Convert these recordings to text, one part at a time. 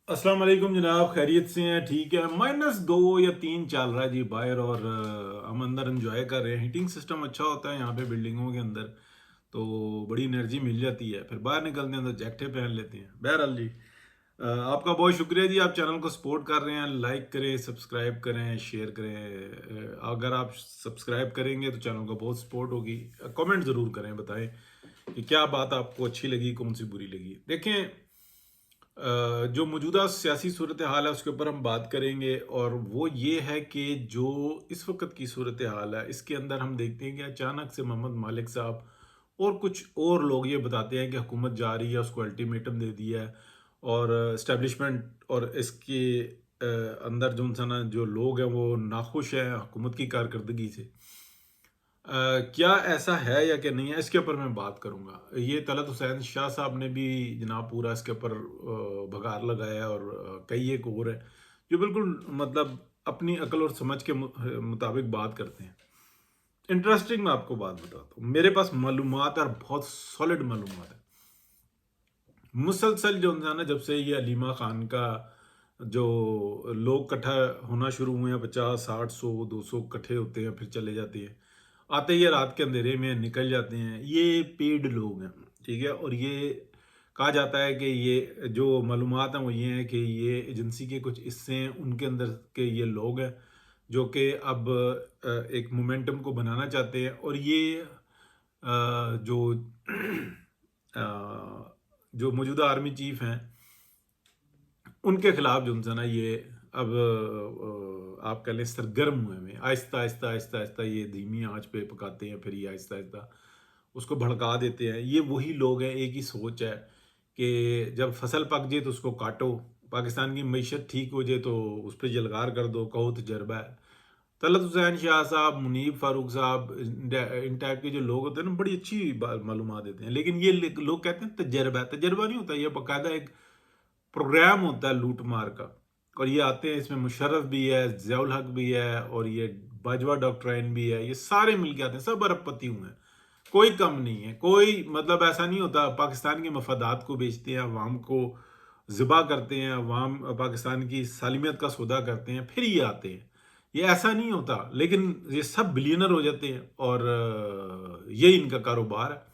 अस्सलाम वालेकुम जनाब, खैरियत से हैं? ठीक है। -2 या 3 चल रहा है जी बाहर, और हम अंदर एंजॉय कर रहे हैं। हीटिंग सिस्टम अच्छा होता है यहाँ पे बिल्डिंगों के अंदर, तो बड़ी एनर्जी मिल जाती है। फिर बाहर निकलते हैं तो जैकेटें पहन लेते हैं। बहरहाल जी, आपका बहुत शुक्रिया जी, आप चैनल को सपोर्ट कर रहे हैं। लाइक करें, सब्सक्राइब करें, शेयर करें। अगर आप सब्सक्राइब करेंगे तो चैनल को बहुत सपोर्ट होगी। कमेंट ज़रूर करें, बताएं कि क्या बात आपको अच्छी लगी, कौन सी बुरी लगी। देखें, जो मौजूदा सियासी सूरत हाल है उसके ऊपर हम बात करेंगे, और वो ये है कि जो इस वक्त की सूरत हाल है इसके अंदर हम देखते हैं कि अचानक से मोहम्मद मालिक साहब और कुछ और लोग ये बताते हैं कि हुकूमत जा रही है, उसको अल्टीमेटम दे दिया है। और इस्टेब्लिशमेंट और इसके अंदर जो इंसान जो लोग हैं वो नाखुश हैं हुकूमत की कारकर्दगी से। क्या ऐसा है या कि नहीं है, इसके ऊपर मैं बात करूंगा। ये तलत हुसैन शाह साहब ने भी जनाब पूरा इसके ऊपर भगार लगाया है, और कई एक और है जो बिल्कुल मतलब अपनी अकल और समझ के मुताबिक बात करते हैं। इंटरेस्टिंग, मैं आपको बात बताता हूँ। मेरे पास मालूमात है और बहुत सॉलिड मालूमात है। मुसलसल जो इंसान है, जब से ये अलीमा खान का जो लोग इकट्ठा होना शुरू हुए हैं, 50 60 100 200 इकट्ठे होते हैं, फिर चले जाते हैं, आते ही रात के अंधेरे में निकल जाते हैं। ये पेड लोग हैं, ठीक है। और ये कहा जाता है कि ये जो मालूमात हैं वो ये हैं कि ये एजेंसी के कुछ हिस्से हैं, उनके अंदर के ये लोग हैं जो कि अब एक मोमेंटम को बनाना चाहते हैं। और ये जो जो मौजूदा आर्मी चीफ हैं उनके खिलाफ जो है ना, ये अब आप कह लें सरगर्म हुए में आहिस्ता आहिस्ता आहिस्ता आहिस्ता ये धीमी आंच पे पकाते हैं, फिर ये आहिस्ता आहिस्ता उसको भड़का देते हैं। ये वही लोग हैं, एक ही सोच है कि जब फसल पक जाए तो उसको काटो, पाकिस्तान की मीशत ठीक हो जाए तो उस पर जलगार कर दो, कहो तजर्बा है। तलत हुसैन शाह साहब, मुनीब फारूक साहब, इन टाइप के जो लोग होते हैं ना, बड़ी अच्छी मालूमात देते हैं। लेकिन ये लोग कहते हैं तजर्बा है। तजर्बा नहीं होता, ये बाकायदा एक प्रोग्राम होता है लूट मार का। और ये आते हैं, इसमें मुशर्रफ भी है, ज़ियाउल हक भी है, और ये बाजवा डॉक्ट्राइन भी है। ये सारे मिलके आते हैं, सब अरबपति हुए हैं, कोई कम नहीं है। कोई मतलब ऐसा नहीं होता। पाकिस्तान के मफादात को बेचते हैं, अवाम को ज़िबा करते हैं, अवाम पाकिस्तान की सालिमियत का सौदा करते हैं, फिर ये आते हैं। ये ऐसा नहीं होता, लेकिन ये सब बिलियनर हो जाते हैं, और ये इनका कारोबार है।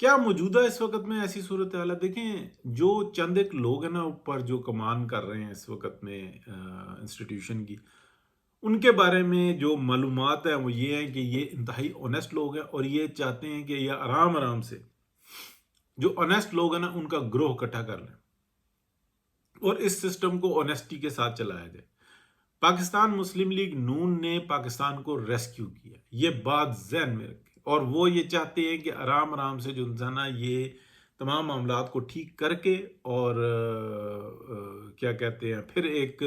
क्या मौजूदा इस वक्त में ऐसी सूरत हाल है? देखें, जो चंद एक लोग हैं ना ऊपर जो कमान कर रहे हैं इस वक्त में इंस्टीट्यूशन की, उनके बारे में जो मालूमात है वो ये है कि ये इंतहाई ऑनेस्ट लोग हैं, और ये चाहते हैं कि ये आराम आराम से जो ऑनेस्ट लोग हैं ना उनका ग्रोह इकट्ठा कर लें, और इस सिस्टम को ऑनेस्टी के साथ चलाया जाए। पाकिस्तान मुस्लिम लीग नून ने पाकिस्तान को रेस्क्यू किया, ये बात जहन में रखें। और वो ये चाहते हैं कि आराम आराम से जो इंसान है ये तमाम मामलात को ठीक करके, और क्या कहते हैं, फिर एक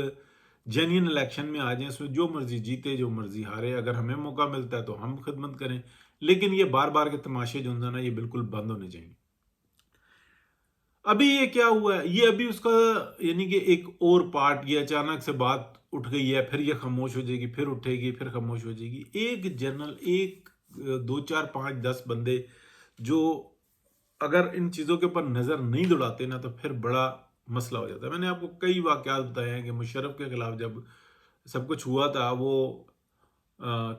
जेन्युइन इलेक्शन में आ जाए, उसमें जो मर्जी जीते जो मर्जी हारे। अगर हमें मौका मिलता है तो हम खिदमत करें, लेकिन ये बार बार के तमाशे जो इंसान है ये बिल्कुल बंद होने चाहिए। अभी ये क्या हुआ है, ये अभी उसका यानी कि एक और पार्ट, ये अचानक से बात उठ गई है, फिर ये खामोश हो जाएगी, फिर उठेगी, फिर खामोश हो जाएगी। एक जनरल, एक दो चार पांच 10 बंदे जो अगर इन चीज़ों के ऊपर नज़र नहीं दौड़ाते ना, तो फिर बड़ा मसला हो जाता है। मैंने आपको कई वाकयात बताए हैं कि मुशर्रफ के खिलाफ जब सब कुछ हुआ था, वो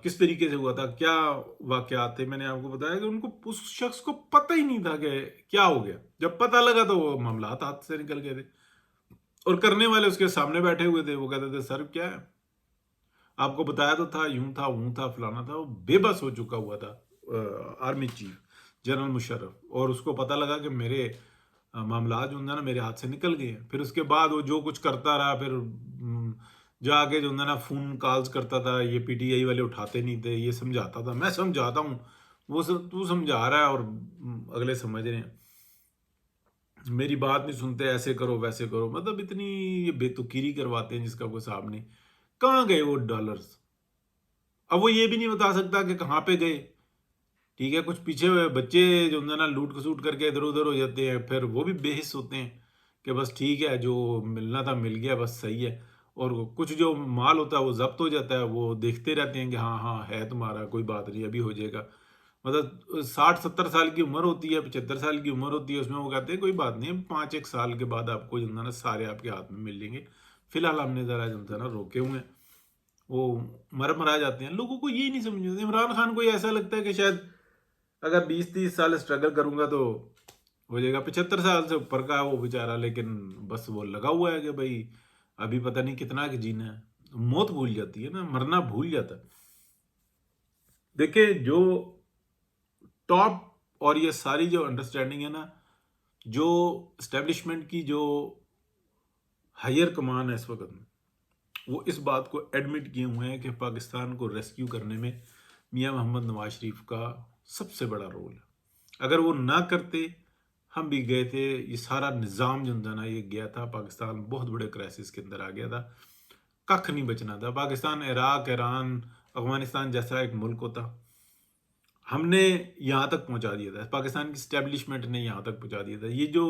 किस तरीके से हुआ था, क्या वाकयात थे। मैंने आपको बताया कि उनको, उस शख्स को पता ही नहीं था कि क्या हो गया। जब पता लगा तो वो मामला हाथ से निकल गए थे, और करने वाले उसके सामने बैठे हुए थे। वो कहते थे सर क्या है, आपको बताया तो था, यूं था, वूं था, फलाना था। वो बेबस हो चुका हुआ था आर्मी चीफ जनरल मुशर्रफ, और उसको पता लगा कि मेरे मामला जो है ना मेरे हाथ से निकल गए हैं। फिर उसके बाद वो जो कुछ करता रहा, फिर जाके जो है ना फोन कॉल्स करता था, ये पीटीआई वाले उठाते नहीं थे, ये समझाता था, मैं समझाता हूँ, वो सब तू समझा रहा है, और अगले समझ रहे हैं, मेरी बात नहीं सुनते, ऐसे करो वैसे करो। मतलब इतनी ये बेतुकीरी करवाते हैं जिसका कोई हिसाब नहीं। कहाँ गए वो डॉलर्स? अब वो ये भी नहीं बता सकता कि कहाँ पे गए, ठीक है। कुछ पीछे हुए बच्चे जो है ना लूट खसूट करके इधर उधर हो जाते हैं, फिर वो भी बेहिस होते हैं कि बस ठीक है, जो मिलना था मिल गया, बस सही है। और कुछ जो माल होता है वो जब्त हो जाता है, वो देखते रहते हैं कि हाँ हाँ है तुम्हारा, कोई बात नहीं, अभी हो जाएगा। مطلب 60-70 سال کی عمر ہوتی ہے، 75 سال کی عمر ہوتی ہے، اس میں وہ کہتے ہیں کوئی بات نہیں، 5 ایک سال کے بعد آپ کو جو ہے نا سارے آپ کے ہاتھ میں مل لیں گے، فی الحال ہم نے ذرا جو ہے نا روکے ہوئے ہیں، وہ مرا جاتے ہیں. لوگوں کو یہی نہیں سمجھ آتا. عمران خان کو یہ ایسا لگتا ہے کہ شاید اگر 20-30 سال اسٹرگل کروں گا تو ہو جائے گا. 75 سال سے اوپر کا وہ بیچارہ، لیکن بس وہ لگا ہوا ہے کہ بھائی ابھی پتہ نہیں کتنا کہ جینا ہے. موت بھول جاتی ہے نا، مرنا بھول جاتا ہے. دیکھیں جو ٹاپ اور یہ ساری جو انڈرسٹینڈنگ ہے نا، جو اسٹیبلشمنٹ کی جو ہائر کمان ہے اس وقت میں، وہ اس بات کو ایڈمٹ کیے ہوئے ہیں کہ پاکستان کو ریسکیو کرنے میں میاں محمد نواز شریف کا سب سے بڑا رول ہے. اگر وہ نہ کرتے، ہم بھی گئے تھے، یہ سارا نظام جو تھا نا یہ گیا تھا، پاکستان بہت بڑے کرائسس کے اندر آ گیا تھا، کخ نہیں بچنا تھا. پاکستان عراق، ایران، افغانستان جیسا ایک ملک ہوتا، ہم نے یہاں تک پہنچا دیا تھا، پاکستان کی اسٹیبلشمنٹ نے یہاں تک پہنچا دیا تھا. یہ جو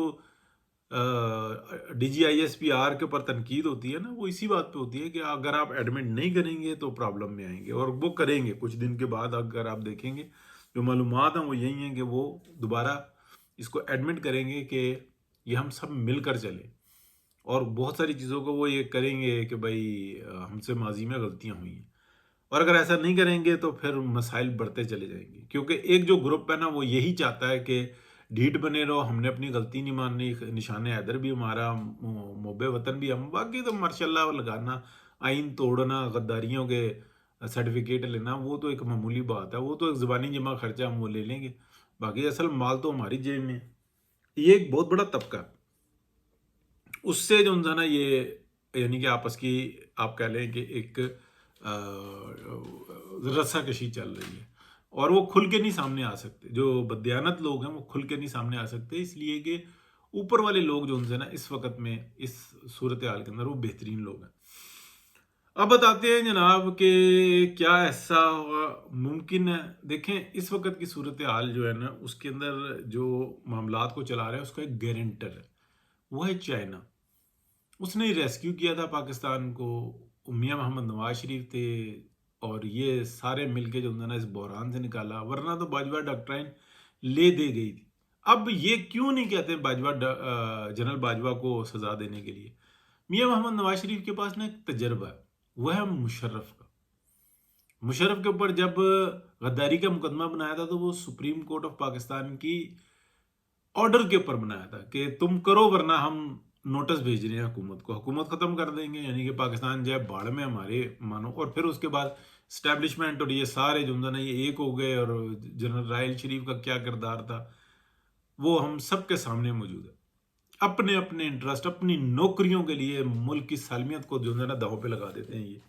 D G I S P R کے اوپر تنقید ہوتی ہے نا، وہ اسی بات پہ ہوتی ہے کہ اگر آپ ایڈمٹ نہیں کریں گے تو پرابلم میں آئیں گے، اور وہ کریں گے کچھ دن کے بعد. اگر آپ دیکھیں گے جو معلومات ہیں وہ یہی ہیں کہ وہ دوبارہ اس کو ایڈمٹ کریں گے کہ یہ ہم سب مل کر چلیں، اور بہت ساری چیزوں کو وہ یہ کریں گے کہ بھائی ہم سے ماضی میں غلطیاں ہوئی ہیں. اور اگر ایسا نہیں کریں گے تو پھر مسائل بڑھتے چلے جائیں گے، کیونکہ ایک جو گروپ ہے نا وہ یہی چاہتا ہے کہ ڈھیٹ بنے رہو، ہم نے اپنی غلطی نہیں ماننی، نشان حیدر بھی ہمارا، محب وطن بھی ہم، باقی تو ماشاءاللہ لگانا، آئین توڑنا، غداریوں کے سرٹیفکیٹ لینا، وہ تو ایک معمولی بات ہے، وہ تو ایک زبانی جمع خرچہ ہم وہ لے لیں گے، باقی اصل مال تو ہماری جیب میں ہے. یہ ایک بہت بڑا طبقہ، اس سے جو ہے نا یہ یعنی کہ آپس کی آپ کہہ لیں کہ ایک رسہ کشی چل رہی ہے، اور وہ کھل کے نہیں سامنے آ سکتے. جو بدیانت لوگ ہیں وہ کھل کے نہیں سامنے آ سکتے، اس لیے کہ اوپر والے لوگ جو ہیں نا اس وقت میں اس صورتحال کے اندر وہ بہترین لوگ ہیں. اب بتاتے ہیں جناب کہ کیا ایسا ممکن ہے. دیکھیں اس وقت کی صورتحال جو ہے نا اس کے اندر جو معاملات کو چلا رہے ہیں اس کا ایک گارنٹر ہے، وہ ہے چائنا. اس نے ریسکیو کیا تھا پاکستان کو، میاں محمد نواز شریف تھے، اور یہ سارے مل کے جو ہے نا اس بحران سے نکالا، ورنہ تو باجوہ ڈاکٹرائن لے دے گئی تھی. اب یہ کیوں نہیں کہتے باجوہ جنرل باجوہ کو سزا دینے کے لیے؟ میاں محمد نواز شریف کے پاس نا ایک تجربہ ہے، وہ ہے مشرف کا. مشرف کے اوپر جب غداری کا مقدمہ بنایا تھا تو وہ سپریم کورٹ آف پاکستان کی آرڈر کے اوپر بنایا تھا کہ تم کرو ورنہ ہم نوٹس بھیج رہے ہیں حکومت کو، حکومت ختم کر دیں گے، یعنی کہ پاکستان جائے باڑ میں ہمارے مانو. اور پھر اس کے بعد اسٹیبلشمنٹ اور یہ سارے جو نا یہ ایک ہو گئے، اور جنرل راحیل شریف کا کیا کردار تھا وہ ہم سب کے سامنے موجود ہے. اپنے اپنے انٹرسٹ، اپنی نوکریوں کے لیے ملک کی سالمیت کو جو ہے نا داؤں پہ لگا دیتے ہیں. یہ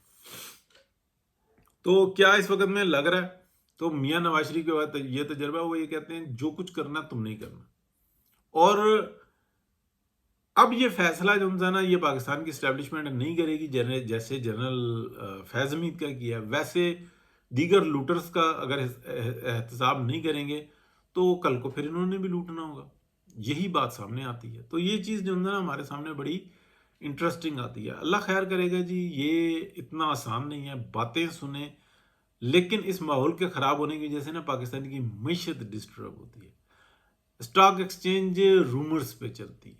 تو کیا اس وقت میں لگ رہا ہے تو میاں نواز شریف کے بعد یہ تجربہ، وہ یہ کہتے ہیں جو کچھ کرنا تم نہیں کرنا. اور اب یہ فیصلہ جو ہے نا یہ پاکستان کی اسٹیبلشمنٹ نہیں کرے گی، جیسے جنرل فیض حمید کا کیا، ویسے دیگر لوٹرز کا اگر احتساب نہیں کریں گے تو کل کو پھر انہوں نے بھی لوٹنا ہوگا. یہی بات سامنے آتی ہے. تو یہ چیز جو ہے نا ہمارے سامنے بڑی انٹرسٹنگ آتی ہے. اللہ خیر کرے گا جی. یہ اتنا آسان نہیں ہے، باتیں سنیں، لیکن اس ماحول کے خراب ہونے کی وجہ سے نا پاکستان کی معیشت ڈسٹرب ہوتی ہے. اسٹاک ایکسچینج رومرز پہ چلتی ہے،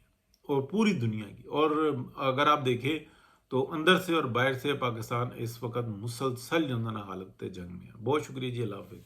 اور پوری دنیا کی. اور اگر آپ دیکھیں تو اندر سے اور باہر سے پاکستان اس وقت مسلسل جو ہے نا حالت جنگ میں ہے. بہت شکریہ جی، اللہ حافظ.